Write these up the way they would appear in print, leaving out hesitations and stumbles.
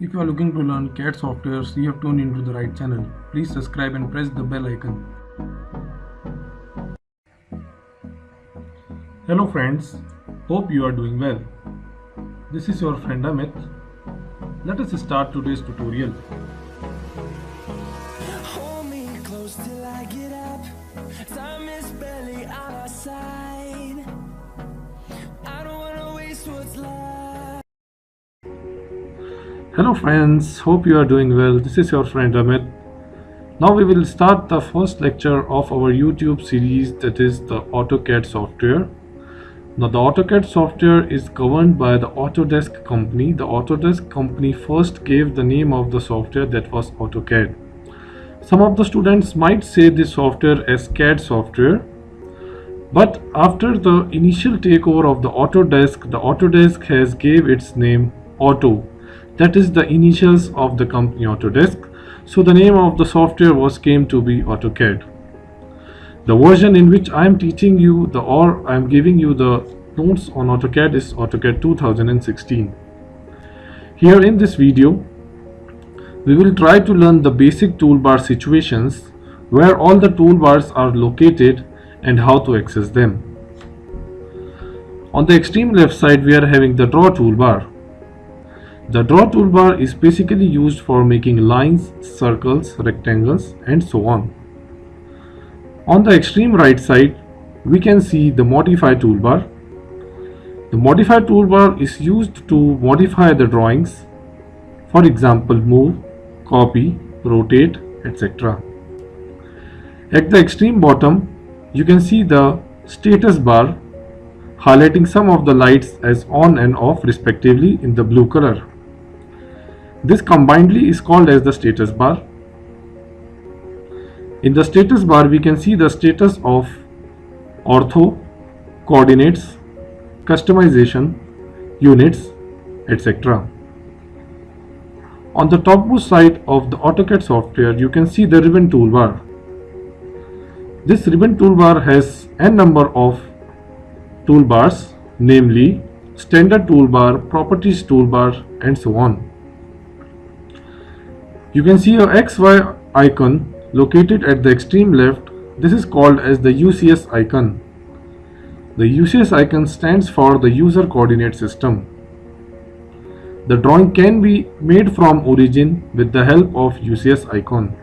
If you are looking to learn CAD softwares, you have tuned into the right channel. Please subscribe and press the bell icon. Hello friends, hope you are doing well. This is your friend Amit. Let us start today's tutorial. Hold me close till I get up. Time is barely on our side. I don't wanna waste what's left. Hello friends, hope you are doing well. This is your friend Amit. Now we will start the first lecture of our YouTube series, that is the AutoCAD software. Now the AutoCAD software is governed by the Autodesk company. The Autodesk company first gave the name of the software, that was AutoCAD. Some of the students might say this software as CAD software, but after the initial takeover of the Autodesk has gave its name Auto. That is the initials of the company Autodesk. So the name of the software came to be AutoCAD. The version in which I am teaching you I am giving you the notes on AutoCAD is AutoCAD 2016. Here in this video, we will try to learn the basic toolbar situations, where all the toolbars are located and how to access them. On the extreme left side, we are having the Draw toolbar. The Draw toolbar is basically used for making lines, circles, rectangles, and so on. On the extreme right side, we can see the Modify toolbar. The Modify toolbar is used to modify the drawings, for example, move, copy, rotate, etc. At the extreme bottom, you can see the status bar highlighting some of the lights as on and off respectively in the blue color. This combinedly is called as the status bar. In the status bar, we can see the status of ortho, coordinates, customization, units, etc. On the topmost side of the AutoCAD software, you can see the ribbon toolbar. This ribbon toolbar has n number of toolbars, namely standard toolbar, properties toolbar, and so on. You can see a XY icon located at the extreme left. This is called as the UCS icon. The UCS icon stands for the User Coordinate System. The drawing can be made from origin with the help of UCS icon.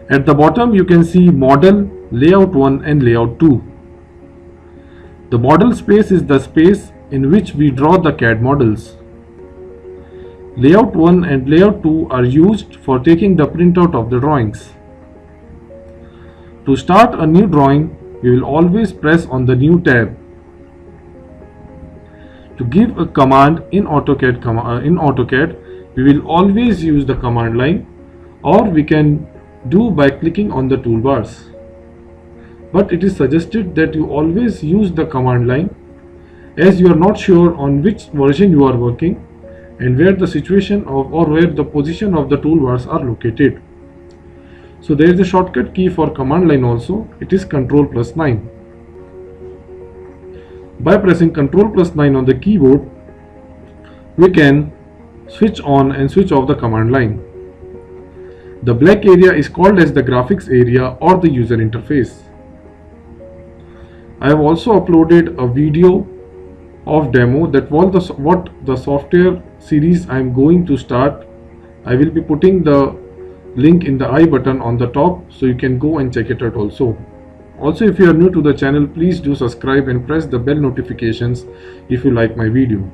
At the bottom, you can see Model, Layout 1 and Layout 2. The model space is the space in which we draw the CAD models. Layout 1 and Layout 2 are used for taking the printout of the drawings. To start a new drawing, we will always press on the New tab. To give a command in AutoCAD, we will always use the command line, or we can do by clicking on the toolbars. But it is suggested that you always use the command line, as you are not sure on which version you are working and where the situation of or where the position of the toolbars are located. So there is a shortcut key for command line also. It is Ctrl+9. By pressing Ctrl+9 on the keyboard, we can switch on and switch off the command line. The black area is called as the graphics area or the user interface. I have also uploaded a video of demo that what the software series I am going to start. I will be putting the link in the I button on the top, so you can go and check it out also. Also, if you are new to the channel, please do subscribe and press the bell notifications if you like my video.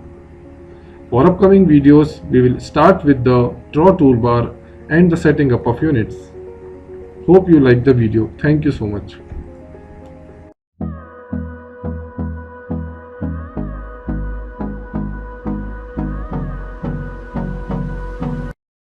For upcoming videos, we will start with the Draw toolbar and the setting up of units. Hope you like the video. Thank you so much.